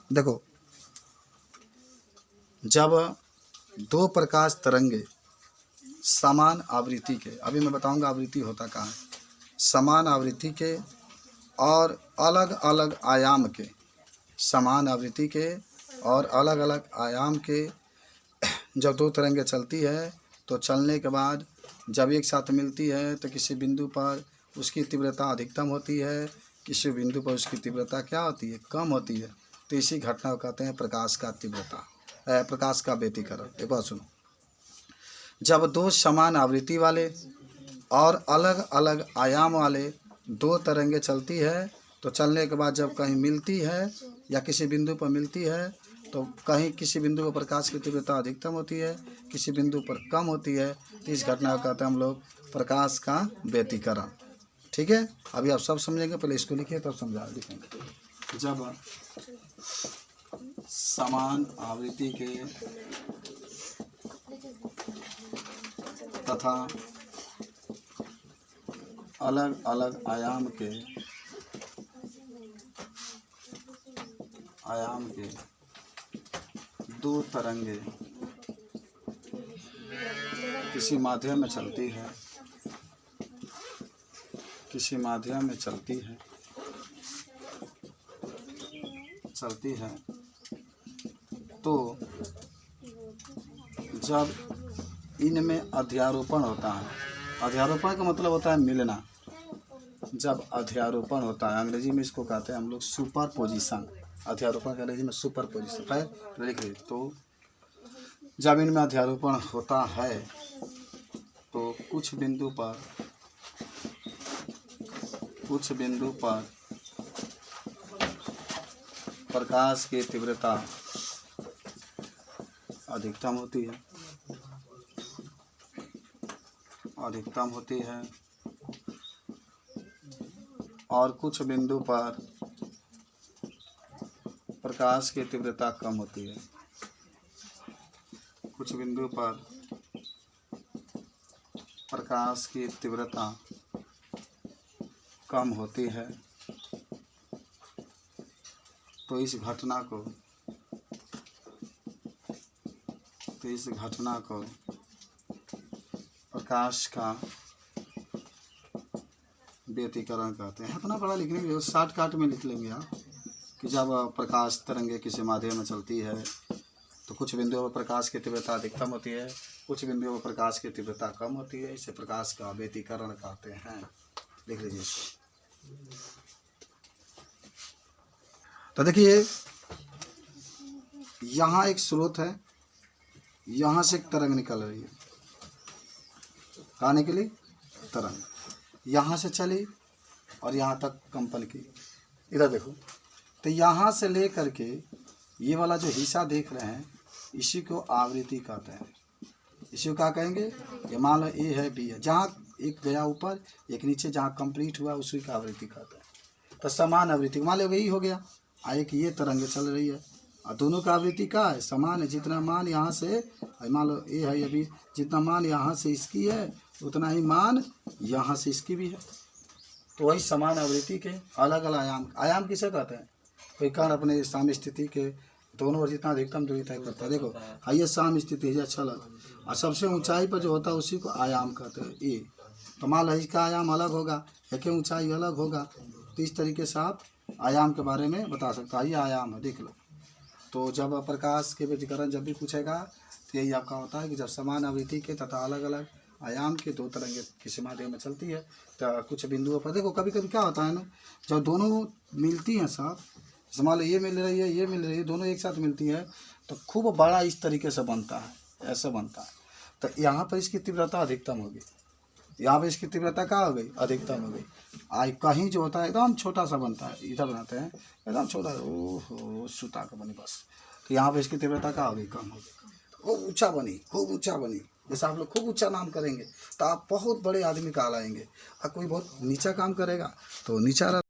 देखो, जब दो प्रकाश तरंगे समान आवृत्ति के, अभी मैं बताऊंगा आवृत्ति होता कहाँ है, समान आवृत्ति के और अलग अलग आयाम के, समान आवृत्ति के और अलग अलग आयाम के जब दो तरंगें चलती है तो चलने के बाद जब एक साथ मिलती है तो किसी बिंदु पर उसकी तीव्रता अधिकतम होती है, किसी बिंदु पर उसकी तीव्रता क्या होती है, कम होती है। तो इसी घटना को कहते हैं प्रकाश का तीव्रता, प्रकाश का व्यतिकरण। एक बात सुनो, जब दो समान आवृत्ति वाले और अलग अलग आयाम वाले दो तरंगें चलती है तो चलने के बाद जब कहीं मिलती है या किसी बिंदु पर मिलती है तो कहीं किसी बिंदु पर प्रकाश की तीव्रता अधिकतम होती है, किसी बिंदु पर कम होती है। तो इस घटना को कहते हैं हम लोग प्रकाश का व्यतिकरण। ठीक है, अभी आप सब समझेंगे, पहले इसको लिखिए तब समझा लिखेंगे। जब समान आवृत्ति के तथा अलग अलग आयाम के दो तरंगे किसी माध्यम में चलती है, तो जब इनमें अध्यारोपण होता है, अध्यारोपण का मतलब होता है मिलना, जब अध्यारोपण होता है अंग्रेजी में इसको कहते हैं हम लोग सुपर पोजिशन, अध्यारोपण का अंग्रेजी में सुपर पोजिशन है, लिख लीजिए। तो जब इनमें अध्यारोपण होता है तो कुछ बिंदु पर प्रकाश की तीव्रता अधिकतम होती है और कुछ बिंदु पर प्रकाश की तीव्रता कम होती है, कुछ बिंदु पर प्रकाश की तीव्रता कम होती है। तो इस घटना को प्रकाश का व्यतिकरण कहते हैं। इतना बड़ा लिखने की शॉर्टकट में लिख लेंगे आप कि जब प्रकाश तरंगे किसी माध्यम में चलती है तो कुछ बिंदुओं पर प्रकाश की तीव्रता अधिकतम होती है, कुछ बिंदुओं पर प्रकाश की तीव्रता कम होती है, इसे प्रकाश का व्यतिकरण कहते हैं। लिख लीजिए इसको। तो देखिए, यहाँ एक स्रोत है, यहाँ से एक तरंग निकल रही है, कहाँ निकली, तरंग यहाँ से चली और यहाँ तक कंपन की। इधर देखो, तो यहाँ से ले करके ये वाला जो हिस्सा देख रहे हैं इसी को आवृत्ति कहते हैं। इसी को क्या कहेंगे, ये मान लो ए है बी है, जहाँ एक गया ऊपर एक नीचे, जहाँ कंप्लीट हुआ उसी का आवृत्ति कहते हैं। तो समान आवृत्ति मान लो यही हो गया, एक ये तरंगे चल रही है और दोनों का आवृत्ति का है, समान है। जितना मान यहाँ से मान लो ए है अभी, जितना मान यहाँ से इसकी है उतना ही मान यहाँ से इसकी भी है। तो वही समान आवृत्ति के अलग अलग आयाम किसे कहते हैं, कोई कण अपने साम्य स्थिति के दोनों ओर जितना अधिकतम दूरी तय करता है। देखो हाईएस्ट साम्य स्थिति है छलक, और सबसे ऊंचाई पर जो होता है उसी को आयाम कहते हैं ए। तो मान लो इसका आयाम अलग होगा, एक ऊंचाई अलग होगा। तो इस तरीके से आप आयाम के बारे में बता सकते हो। ये आयाम है, देख लो। तो जब प्रकाश के व्यतिकरण जब भी पूछेगा तो यही आपका होता है कि जब समान आवृत्ति के तथा अलग अलग आयाम के दो तरंगे किसी माध्यम में चलती है तो कुछ बिंदुओं पर देखो कभी कभी क्या होता है ना, जब दोनों मिलती हैं साथ, मान लो ये मिल रही है, ये मिल रही है, दोनों एक साथ मिलती है तो खूब बड़ा इस तरीके से बनता है, ऐसे बनता है। तो यहाँ पर इसकी तीव्रता अधिकतम होगी, यहाँ पर इसकी तीव्रता क्या हो गई, अधिकतम हो गई। कहीं जो होता है एकदम छोटा सा बनता है, इधर बनाते हैं एकदम छोटा, ओहो सुता का बनी बस। तो यहाँ पर इसकी तीव्रता क्या हो गई, कम हो गई, खूब ऊँचा बनी, खूब ऊँचा बनी। जैसे आप लोग खूब ऊँचा नाम करेंगे तो आप बहुत बड़े आदमी कहलाएंगे, और कोई बहुत नीचा काम करेगा तो नीचा